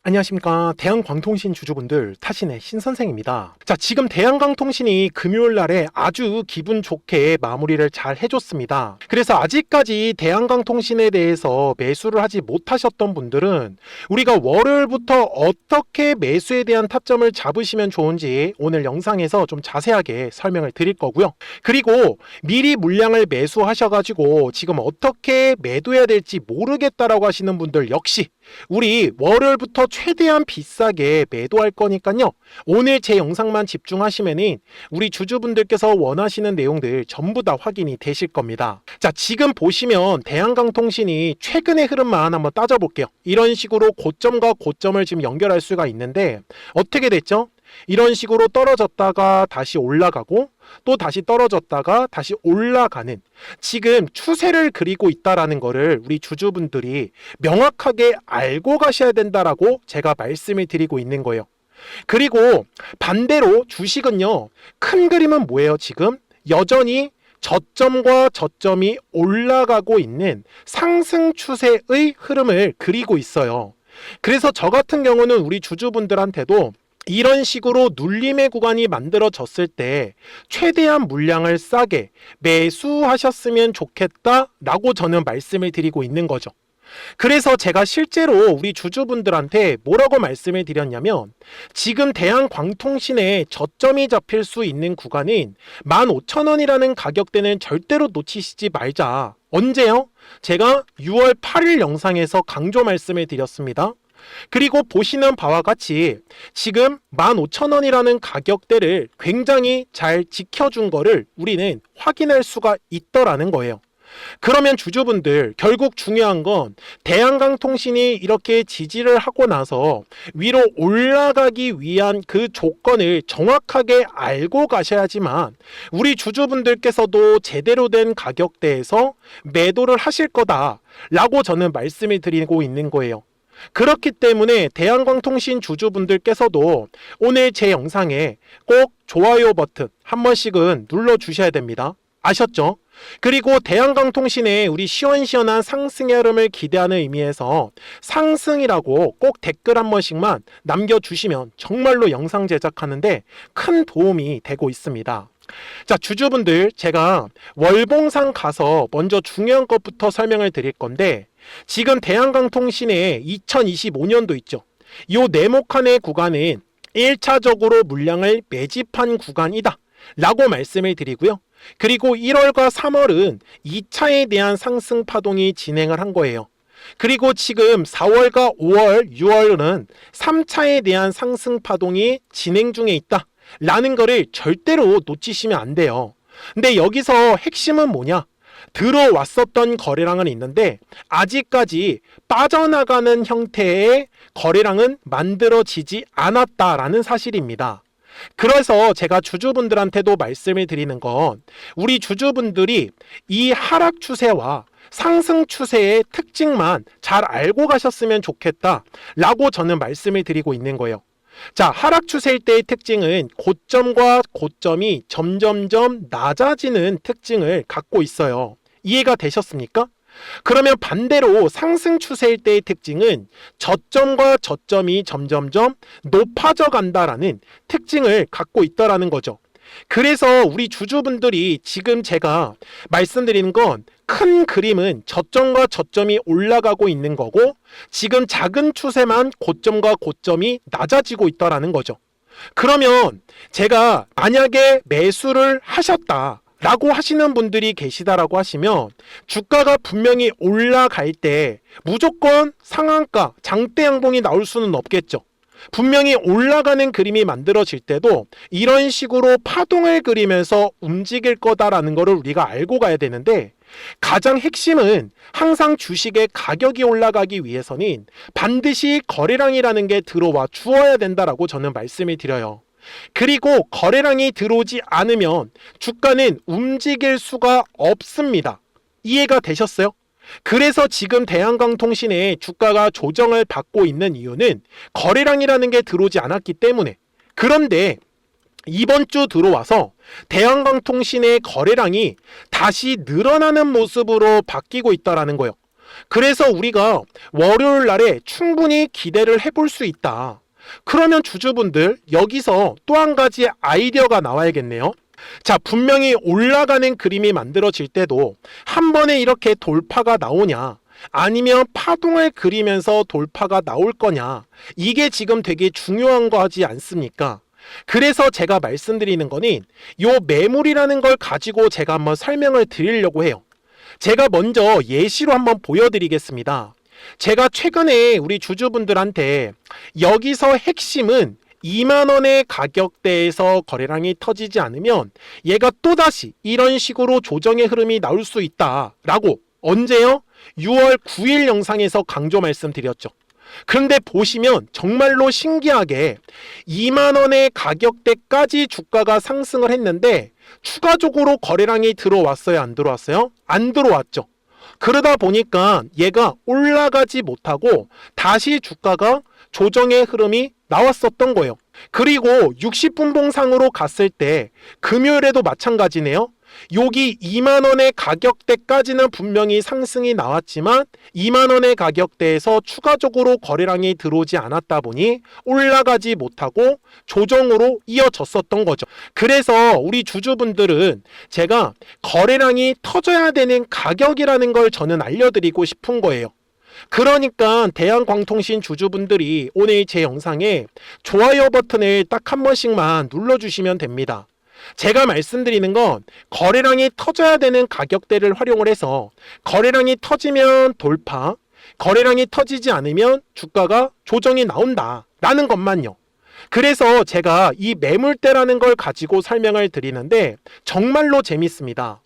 안녕하십니까. 대한광통신 주주분들, 타신의 신선생입니다. 자, 지금 대한광통신이 금요일 날에 아주 기분 좋게 마무리를 잘 해줬습니다. 그래서 아직까지 대한광통신에 대해서 매수를 하지 못하셨던 분들은 우리가 월요일부터 어떻게 매수에 대한 타점을 잡으시면 좋은지 오늘 영상에서 좀 자세하게 설명을 드릴 거고요. 그리고 미리 물량을 매수하셔가지고 지금 어떻게 매도해야 될지 모르겠다라고 하시는 분들 역시 우리 월요일부터 최대한 비싸게 매도할 거니까요. 오늘 제 영상만 집중하시면은 우리 주주분들께서 원하시는 내용들 전부 다 확인이 되실 겁니다. 자, 지금 보시면 대한광통신이 최근의 흐름만 한번 따져볼게요. 이런 식으로 고점과 고점을 지금 연결할 수가 있는데 어떻게 됐죠? 이런 식으로 떨어졌다가 다시 올라가고 또 다시 떨어졌다가 다시 올라가는 지금 추세를 그리고 있다라는 거를 우리 주주분들이 명확하게 알고 가셔야 된다라고 제가 말씀을 드리고 있는 거예요. 그리고 반대로 주식은요, 큰 그림은 뭐예요? 지금 여전히 저점과 저점이 올라가고 있는 상승 추세의 흐름을 그리고 있어요. 그래서 저 같은 경우는 우리 주주분들한테도 이런 식으로 눌림의 구간이 만들어졌을 때 최대한 물량을 싸게 매수하셨으면 좋겠다라고 저는 말씀을 드리고 있는 거죠. 그래서 제가 실제로 우리 주주분들한테 뭐라고 말씀을 드렸냐면 지금 대한광통신에 저점이 잡힐 수 있는 구간인 15,000원이라는 가격대는 절대로 놓치시지 말자. 언제요? 제가 6월 8일 영상에서 강조 말씀을 드렸습니다. 그리고 보시는 바와 같이 지금 15,000원이라는 가격대를 굉장히 잘 지켜준 거를 우리는 확인할 수가 있더라는 거예요. 그러면 주주분들, 결국 중요한 건 대한광통신이 이렇게 지지를 하고 나서 위로 올라가기 위한 그 조건을 정확하게 알고 가셔야지만 우리 주주분들께서도 제대로 된 가격대에서 매도를 하실 거다라고 저는 말씀을 드리고 있는 거예요. 그렇기 때문에 대한광통신 주주분들께서도 오늘 제 영상에 꼭 좋아요 버튼 한 번씩은 눌러주셔야 됩니다. 아셨죠? 그리고 대한광통신의 우리 시원시원한 상승의 흐름을 기대하는 의미에서 상승이라고 꼭 댓글 한 번씩만 남겨주시면 정말로 영상 제작하는데 큰 도움이 되고 있습니다. 자, 주주분들, 제가 월봉상 가서 먼저 중요한 것부터 설명을 드릴 건데 지금 대한광통신의 2025년도 있죠. 이 네모칸의 구간은 1차적으로 물량을 매집한 구간이다 라고 말씀을 드리고요. 그리고 1월과 3월은 2차에 대한 상승 파동이 진행을 한 거예요. 그리고 지금 4월과 5월, 6월은 3차에 대한 상승 파동이 진행 중에 있다 라는 거를 절대로 놓치시면 안 돼요. 근데 여기서 핵심은 뭐냐? 들어왔었던 거래량은 있는데 아직까지 빠져나가는 형태의 거래량은 만들어지지 않았다라는 사실입니다. 그래서 제가 주주분들한테도 말씀을 드리는 건 우리 주주분들이 이 하락 추세와 상승 추세의 특징만 잘 알고 가셨으면 좋겠다라고 저는 말씀을 드리고 있는 거예요. 자, 하락 추세일 때의 특징은 고점과 고점이 점점점 낮아지는 특징을 갖고 있어요. 이해가 되셨습니까? 그러면 반대로 상승 추세일 때의 특징은 저점과 저점이 점점점 높아져 간다라는 특징을 갖고 있다라는 거죠. 그래서 우리 주주분들이 지금 제가 말씀드리는 건 큰 그림은 저점과 저점이 올라가고 있는 거고 지금 작은 추세만 고점과 고점이 낮아지고 있다라는 거죠. 그러면 제가 만약에 매수를 하셨다 라고 하시는 분들이 계시다라고 하시면 주가가 분명히 올라갈 때 무조건 상한가, 장대 양봉이 나올 수는 없겠죠. 분명히 올라가는 그림이 만들어질 때도 이런 식으로 파동을 그리면서 움직일 거다라는 거를 우리가 알고 가야 되는데 가장 핵심은 항상 주식의 가격이 올라가기 위해서는 반드시 거래량이라는 게 들어와 주어야 된다라고 저는 말씀을 드려요. 그리고 거래량이 들어오지 않으면 주가는 움직일 수가 없습니다. 이해가 되셨어요? 그래서 지금 대한광통신의 주가가 조정을 받고 있는 이유는 거래량이라는 게 들어오지 않았기 때문에. 그런데 이번 주 들어와서 대한광통신의 거래량이 다시 늘어나는 모습으로 바뀌고 있다는 거예요. 그래서 우리가 월요일 날에 충분히 기대를 해볼 수 있다. 그러면 주주분들 여기서 또 한 가지 아이디어가 나와야겠네요. 자, 분명히 올라가는 그림이 만들어질 때도 한 번에 이렇게 돌파가 나오냐, 아니면 파동을 그리면서 돌파가 나올 거냐, 이게 지금 되게 중요한 거지 않습니까? 그래서 제가 말씀드리는 거는 요 매물이라는 걸 가지고 제가 한번 설명을 드리려고 해요. 제가 먼저 예시로 한번 보여드리겠습니다. 제가 최근에 우리 주주분들한테 여기서 핵심은 2만원의 가격대에서 거래량이 터지지 않으면 얘가 또다시 이런 식으로 조정의 흐름이 나올 수 있다 라고 언제요? 6월 9일 영상에서 강조 말씀드렸죠. 그런데 보시면 정말로 신기하게 2만원의 가격대까지 주가가 상승을 했는데 추가적으로 거래량이 들어왔어요? 안 들어왔어요? 안 들어왔죠. 그러다 보니까 얘가 올라가지 못하고 다시 주가가 조정의 흐름이 나왔었던 거예요. 그리고 60분봉상으로 갔을 때 금요일에도 마찬가지네요. 여기 2만원의 가격대까지는 분명히 상승이 나왔지만 2만원의 가격대에서 추가적으로 거래량이 들어오지 않았다 보니 올라가지 못하고 조정으로 이어졌었던 거죠. 그래서 우리 주주분들은 제가 거래량이 터져야 되는 가격이라는 걸 저는 알려드리고 싶은 거예요. 그러니까 대한광통신 주주분들이 오늘 제 영상에 좋아요 버튼을 딱 한 번씩만 눌러주시면 됩니다. 제가 말씀드리는 건 거래량이 터져야 되는 가격대를 활용을 해서 거래량이 터지면 돌파, 거래량이 터지지 않으면 주가가 조정이 나온다 라는 것만요. 그래서 제가 이 매물대라는 걸 가지고 설명을 드리는데 정말로 재밌습니다.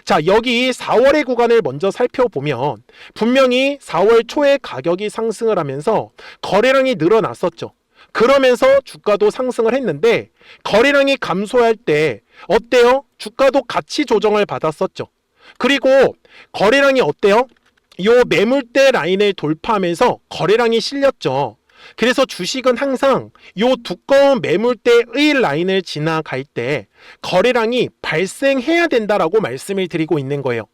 자, 여기 4월의 구간을 먼저 살펴보면 분명히 4월 초에 가격이 상승을 하면서 거래량이 늘어났었죠. 그러면서 주가도 상승을 했는데 거래량이 감소할 때 어때요? 주가도 같이 조정을 받았었죠. 그리고 거래량이 어때요? 요 매물대 라인을 돌파하면서 거래량이 실렸죠. 그래서 주식은 항상 요 두꺼운 매물대의 라인을 지나갈 때 거래량이 발생해야 된다라고 말씀을 드리고 있는 거예요.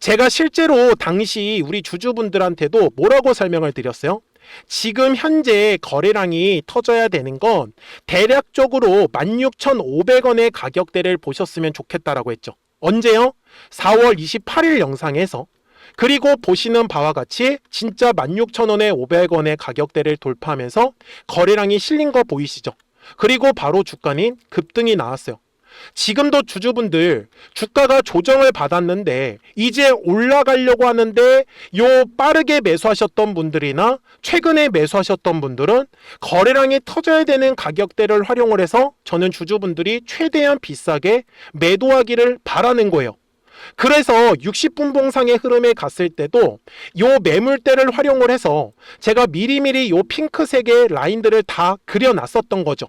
제가 실제로 당시 우리 주주분들한테도 뭐라고 설명을 드렸어요? 지금 현재 거래량이 터져야 되는 건 대략적으로 16,500원의 가격대를 보셨으면 좋겠다라고 했죠. 언제요? 4월 28일 영상에서. 그리고 보시는 바와 같이 진짜 16,000원에 500원의 가격대를 돌파하면서 거래량이 실린 거 보이시죠? 그리고 바로 주가는 급등이 나왔어요. 지금도 주주분들 주가가 조정을 받았는데 이제 올라가려고 하는데 요 빠르게 매수하셨던 분들이나 최근에 매수하셨던 분들은 거래량이 터져야 되는 가격대를 활용을 해서 저는 주주분들이 최대한 비싸게 매도하기를 바라는 거예요. 그래서 60분봉상의 흐름에 갔을 때도 요 매물대를 활용을 해서 제가 미리미리 요 핑크색의 라인들을 다 그려놨었던 거죠.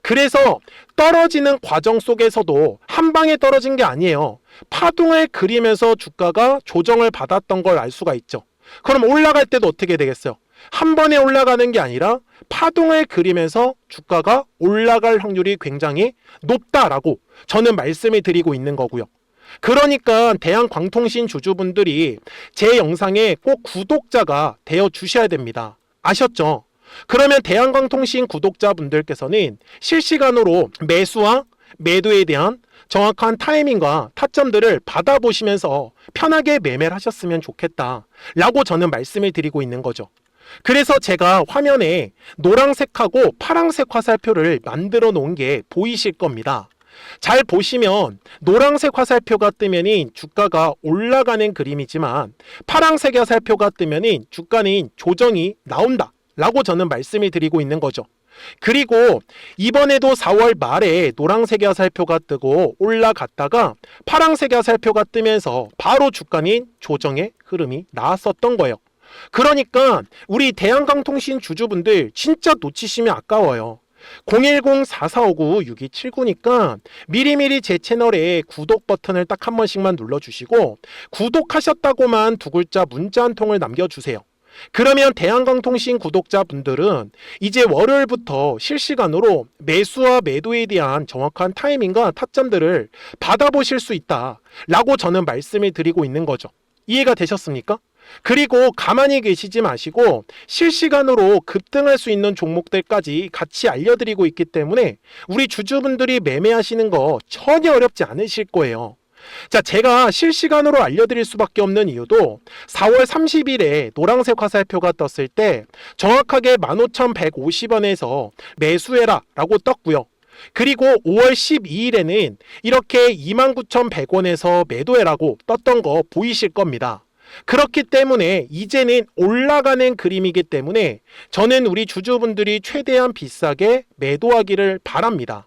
그래서 떨어지는 과정 속에서도 한 방에 떨어진 게 아니에요. 파동을 그리면서 주가가 조정을 받았던 걸 알 수가 있죠. 그럼 올라갈 때도 어떻게 되겠어요? 한 번에 올라가는 게 아니라 파동을 그리면서 주가가 올라갈 확률이 굉장히 높다라고 저는 말씀을 드리고 있는 거고요. 그러니까 대한광통신 주주분들이 제 영상에 꼭 구독자가 되어 주셔야 됩니다. 아셨죠? 그러면 대한광통신 구독자분들께서는 실시간으로 매수와 매도에 대한 정확한 타이밍과 타점들을 받아보시면서 편하게 매매를 하셨으면 좋겠다 라고 저는 말씀을 드리고 있는 거죠. 그래서 제가 화면에 노란색하고 파란색 화살표를 만들어 놓은 게 보이실 겁니다. 잘 보시면 노란색 화살표가 뜨면 주가가 올라가는 그림이지만 파란색 화살표가 뜨면 주가는 조정이 나온다 라고 저는 말씀을 드리고 있는 거죠. 그리고 이번에도 4월 말에 노란색 화살표가 뜨고 올라갔다가 파란색 화살표가 뜨면서 바로 주가는 조정의 흐름이 나왔었던 거예요. 그러니까 우리 대한광통신 주주분들 진짜 놓치시면 아까워요. 010-4459-6279니까 미리미리 제 채널에 구독 버튼을 딱 한 번씩만 눌러주시고 구독하셨다고만 두 글자 문자 한 통을 남겨주세요. 그러면 대한광통신 구독자분들은 이제 월요일부터 실시간으로 매수와 매도에 대한 정확한 타이밍과 타점들을 받아보실 수 있다 라고 저는 말씀을 드리고 있는 거죠. 이해가 되셨습니까? 그리고 가만히 계시지 마시고 실시간으로 급등할 수 있는 종목들까지 같이 알려드리고 있기 때문에 우리 주주분들이 매매하시는 거 전혀 어렵지 않으실 거예요. 자, 제가 실시간으로 알려드릴 수밖에 없는 이유도 4월 30일에 노란색 화살표가 떴을 때 정확하게 15,150원에서 매수해라 라고 떴고요. 그리고 5월 12일에는 이렇게 29,100원에서 매도해라고 떴던 거 보이실 겁니다. 그렇기 때문에 이제는 올라가는 그림이기 때문에 저는 우리 주주분들이 최대한 비싸게 매도하기를 바랍니다.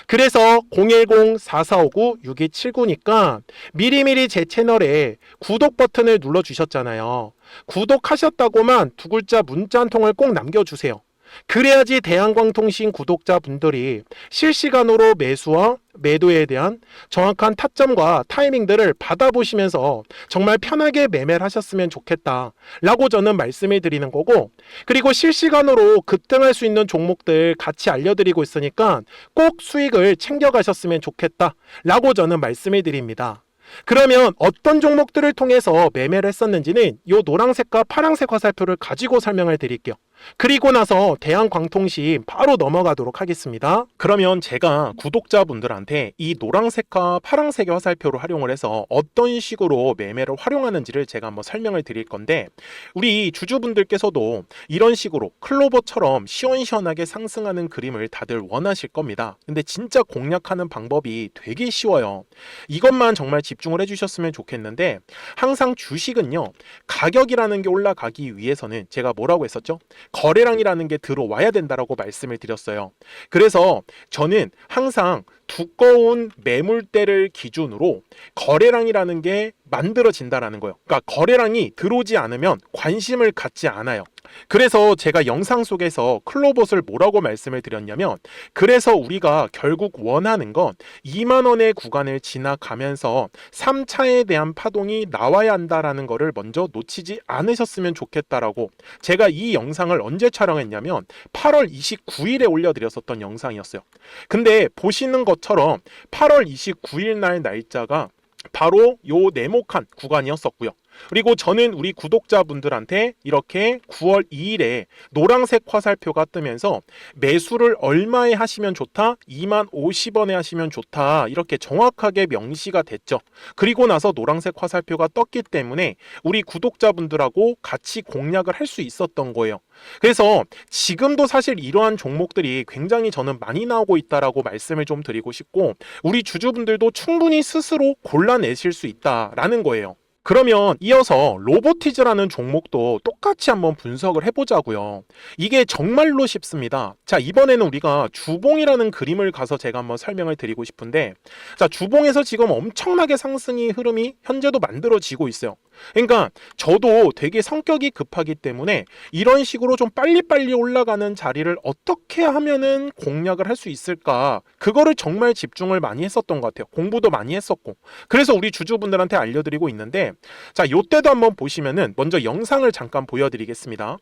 그래서 010-4459-6279니까 미리미리 제 채널에 구독 버튼을 눌러주셨잖아요. 구독하셨다고만 두 글자 문자 한 통을 꼭 남겨주세요. 그래야지 대한광통신 구독자분들이 실시간으로 매수와 매도에 대한 정확한 타점과 타이밍들을 받아보시면서 정말 편하게 매매를 하셨으면 좋겠다 라고 저는 말씀을 드리는 거고, 그리고 실시간으로 급등할 수 있는 종목들 같이 알려드리고 있으니까 꼭 수익을 챙겨가셨으면 좋겠다 라고 저는 말씀을 드립니다. 그러면 어떤 종목들을 통해서 매매를 했었는지는 이 노란색과 파란색 화살표를 가지고 설명을 드릴게요. 그리고 나서 대한광통신 바로 넘어가도록 하겠습니다. 그러면 제가 구독자분들한테 이 노란색과 파란색의 화살표를 활용을 해서 어떤 식으로 매매를 활용하는지를 제가 한번 설명을 드릴 건데, 우리 주주분들께서도 이런 식으로 클로버처럼 시원시원하게 상승하는 그림을 다들 원하실 겁니다. 근데 진짜 공략하는 방법이 되게 쉬워요. 이것만 정말 집중을 해주셨으면 좋겠는데, 항상 주식은요, 가격이라는 게 올라가기 위해서는 제가 뭐라고 했었죠? 거래량이라는 게 들어와야 된다라고 말씀을 드렸어요. 그래서 저는 항상 두꺼운 매물대를 기준으로 거래량이라는 게 만들어진다라는 거예요. 그러니까 거래량이 들어오지 않으면 관심을 갖지 않아요. 그래서 제가 영상 속에서 클로봇을 뭐라고 말씀을 드렸냐면, 그래서 우리가 결국 원하는 건 2만 원의 구간을 지나가면서 3차에 대한 파동이 나와야 한다라는 거를 먼저 놓치지 않으셨으면 좋겠다라고, 제가 이 영상을 언제 촬영했냐면 8월 29일에 올려드렸었던 영상이었어요. 근데 보시는 것처럼 8월 29일 날 날짜가 바로 요 네모칸 구간이었었고요. 그리고 저는 우리 구독자분들한테 이렇게 9월 2일에 노란색 화살표가 뜨면서 매수를 얼마에 하시면 좋다? 20,050원에 하시면 좋다. 이렇게 정확하게 명시가 됐죠. 그리고 나서 노란색 화살표가 떴기 때문에 우리 구독자분들하고 같이 공략을 할 수 있었던 거예요. 그래서 지금도 사실 이러한 종목들이 굉장히 저는 많이 나오고 있다라고 말씀을 좀 드리고 싶고, 우리 주주분들도 충분히 스스로 골라내실 수 있다라는 거예요. 그러면 이어서 로보티즈라는 종목도 똑같이 한번 분석을 해보자고요. 이게 정말로 쉽습니다. 자, 이번에는 우리가 주봉이라는 그림을 가서 제가 한번 설명을 드리고 싶은데, 자, 주봉에서 지금 엄청나게 상승이 흐름이 현재도 만들어지고 있어요. 그러니까 저도 되게 성격이 급하기 때문에 이런 식으로 좀 빨리빨리 올라가는 자리를 어떻게 하면은 공략을 할 수 있을까, 그거를 정말 집중을 많이 했었던 것 같아요. 공부도 많이 했었고. 그래서 우리 주주분들한테 알려드리고 있는데, 자, 요때도 한번 보시면은 먼저 영상을 잠깐 보여드리겠습니다.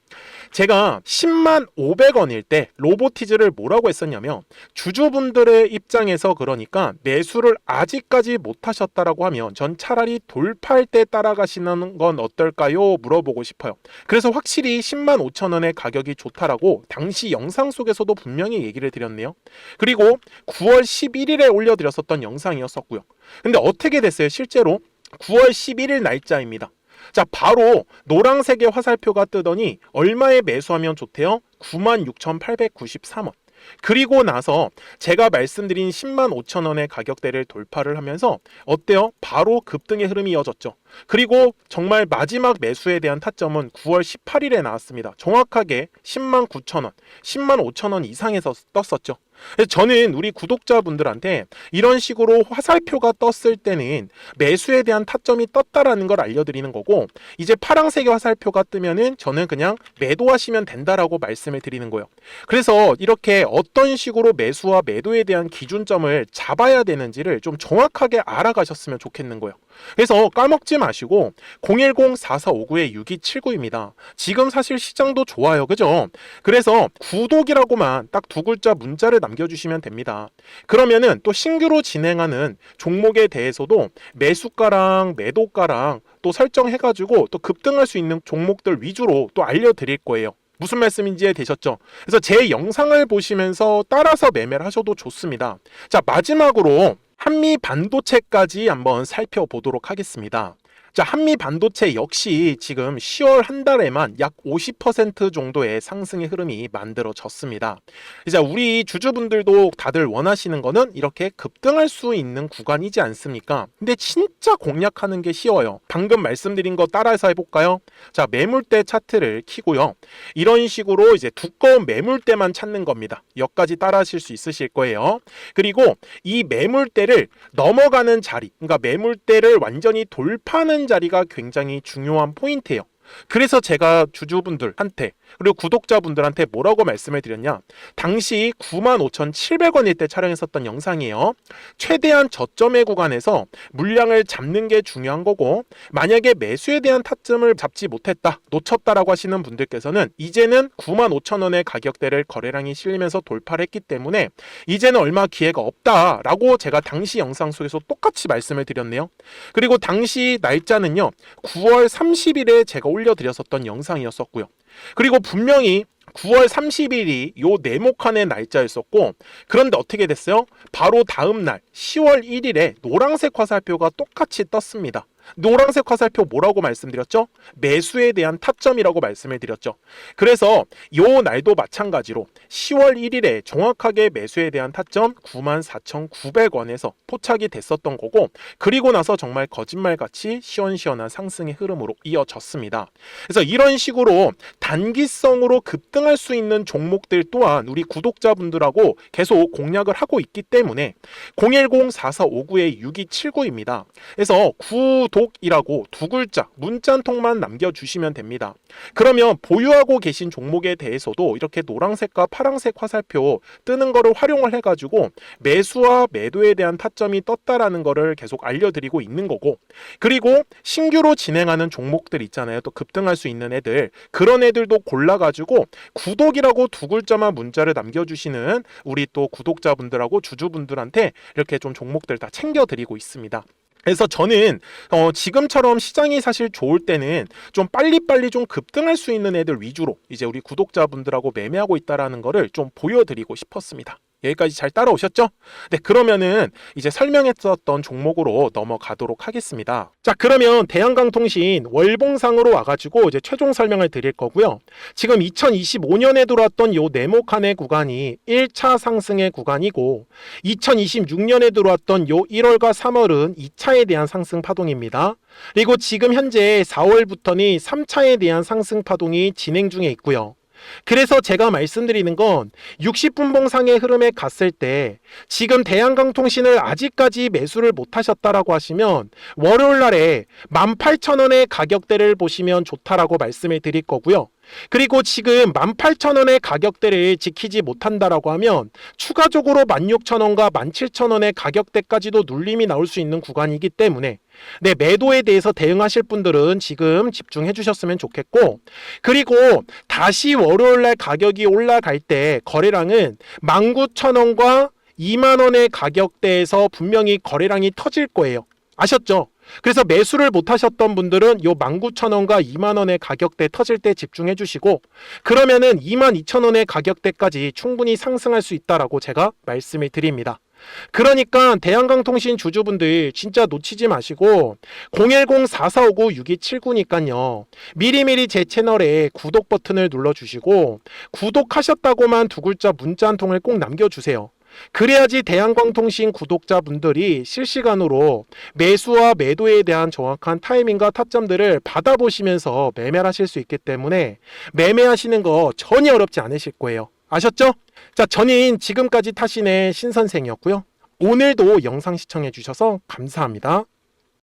제가 10만 500원일 때 로보티즈를 뭐라고 했었냐면, 주주분들의 입장에서 그러니까 매수를 아직까지 못 하셨다라고 하면 전 차라리 돌파할 때 따라가시는 건 어떨까요? 물어보고 싶어요. 그래서 확실히 10만 5천 원의 가격이 좋다라고 당시 영상 속에서도 분명히 얘기를 드렸네요. 그리고 9월 11일에 올려드렸었던 영상이었었고요. 근데 어떻게 됐어요? 실제로 9월 11일 날짜입니다. 자, 바로 노란색의 화살표가 뜨더니 얼마에 매수하면 좋대요? 96,893원. 그리고 나서 제가 말씀드린 10만 5천 원의 가격대를 돌파를 하면서 어때요? 바로 급등의 흐름이 이어졌죠. 그리고 정말 마지막 매수에 대한 타점은 9월 18일에 나왔습니다. 정확하게 10만 9천 원, 10만 5천 원 이상에서 떴었죠. 그래서 저는 우리 구독자분들한테 이런 식으로 화살표가 떴을 때는 매수에 대한 타점이 떴다라는 걸 알려드리는 거고, 이제 파란색의 화살표가 뜨면은 저는 그냥 매도하시면 된다라고 말씀을 드리는 거예요. 그래서 이렇게 어떤 식으로 매수와 매도에 대한 기준점을 잡아야 되는지를 좀 정확하게 알아가셨으면 좋겠는 거예요. 그래서 까먹지 마시고 010-4459-6279입니다. 지금 사실 시장도 좋아요. 그죠? 그래서 구독이라고만 딱 두 글자 문자를 남겨주시면 됩니다. 그러면은 또 신규로 진행하는 종목에 대해서도 매수가랑 매도가랑 또 설정해가지고 또 급등할 수 있는 종목들 위주로 또 알려드릴 거예요. 무슨 말씀인지 이해되셨죠? 그래서 제 영상을 보시면서 따라서 매매를 하셔도 좋습니다. 자, 마지막으로 한미 반도체까지 한번 살펴보도록 하겠습니다. 자, 한미 반도체 역시 지금 10월 한 달에만 약 50% 정도의 상승의 흐름이 만들어졌습니다. 이제 우리 주주분들도 다들 원하시는 거는 이렇게 급등할 수 있는 구간이지 않습니까? 근데 진짜 공략하는 게 쉬워요. 방금 말씀드린 거 따라서 해볼까요? 자, 매물대 차트를 켜고요. 이런 식으로 이제 두꺼운 매물대만 찾는 겁니다. 여기까지 따라 하실 수 있으실 거예요. 그리고 이 매물대를 넘어가는 자리, 그러니까 매물대를 완전히 돌파하는 자리가 굉장히 중요한 포인트예요. 그래서 제가 주주분들한테 그리고 구독자분들한테 뭐라고 말씀을 드렸냐, 당시 95,700원일 때 촬영했었던 영상이에요. 최대한 저점의 구간에서 물량을 잡는 게 중요한 거고, 만약에 매수에 대한 타점을 잡지 못했다, 놓쳤다라고 하시는 분들께서는 이제는 95,000원의 가격대를 거래량이 실리면서 돌파를 했기 때문에 이제는 얼마 기회가 없다라고 제가 당시 영상 속에서 똑같이 말씀을 드렸네요. 그리고 당시 날짜는요 9월 30일에 제가 올려드렸었던 영상이었었고요. 그리고 분명히 9월 30일이 요 네모칸의 날짜였었고, 그런데 어떻게 됐어요? 바로 다음 날 10월 1일에 노란색 화살표가 똑같이 떴습니다. 노란색 화살표 뭐라고 말씀드렸죠? 매수에 대한 타점이라고 말씀을 드렸죠. 그래서 요 날도 마찬가지로 10월 1일에 정확하게 매수에 대한 타점 94,900원에서 포착이 됐었던 거고, 그리고 나서 정말 거짓말같이 시원시원한 상승의 흐름으로 이어졌습니다. 그래서 이런 식으로 단기성으로 급등할 수 있는 종목들 또한 우리 구독자분들하고 계속 공략을 하고 있기 때문에 010-4459-6279입니다. 그래서 구독이라고 두 글자 문자 한 통만 남겨주시면 됩니다. 그러면 보유하고 계신 종목에 대해서도 이렇게 노란색과 파란색 화살표 뜨는 거를 활용을 해가지고 매수와 매도에 대한 타점이 떴다라는 거를 계속 알려드리고 있는 거고, 그리고 신규로 진행하는 종목들 있잖아요. 또 급등할 수 있는 애들, 그런 애들도 골라가지고 구독이라고 두 글자만 문자를 남겨주시는 우리 또 구독자분들하고 주주분들한테 이렇게 좀 종목들 다 챙겨드리고 있습니다. 그래서 저는 지금처럼 시장이 사실 좋을 때는 좀 빨리빨리 좀 급등할 수 있는 애들 위주로 이제 우리 구독자분들하고 매매하고 있다라는 거를 좀 보여드리고 싶었습니다. 여기까지 잘 따라오셨죠? 네, 그러면은 이제 설명했었던 종목으로 넘어가도록 하겠습니다. 자, 그러면 대한강통신 월봉상으로 와가지고 이제 최종 설명을 드릴 거고요. 지금 2025년에 들어왔던 요 네모칸의 구간이 1차 상승의 구간이고, 2026년에 들어왔던 요 1월과 3월은 2차에 대한 상승 파동입니다. 그리고 지금 현재 4월부터는 3차에 대한 상승 파동이 진행 중에 있고요. 그래서 제가 말씀드리는 건 60분봉상의 흐름에 갔을 때 지금 대한강통신을 아직까지 매수를 못 하셨다라고 하시면 월요일 날에 18,000원의 가격대를 보시면 좋다라고 말씀을 드릴 거고요. 그리고 지금 18,000원의 가격대를 지키지 못한다라고 하면 추가적으로 16,000원과 17,000원의 가격대까지도 눌림이 나올 수 있는 구간이기 때문에 네, 매도에 대해서 대응하실 분들은 지금 집중해 주셨으면 좋겠고, 그리고 다시 월요일날 가격이 올라갈 때 거래량은 19,000원과 2만원의 가격대에서 분명히 거래량이 터질 거예요. 아셨죠? 그래서 매수를 못 하셨던 분들은 요 19,000원과 2만원의 가격대 터질 때 집중해 주시고, 그러면은 22,000원의 가격대까지 충분히 상승할 수 있다라고 제가 말씀을 드립니다. 그러니까 대한강통신 주주분들 진짜 놓치지 마시고 010-4459-6279니까요 미리미리 제 채널에 구독 버튼을 눌러주시고 구독하셨다고만 두 글자 문자 한 통을 꼭 남겨주세요. 그래야지 대한광통신 구독자분들이 실시간으로 매수와 매도에 대한 정확한 타이밍과 타점들을 받아보시면서 매매를 하실 수 있기 때문에 매매하시는 거 전혀 어렵지 않으실 거예요. 아셨죠? 자, 저는 지금까지 타신의 신선생이었고요. 오늘도 영상 시청해 주셔서 감사합니다.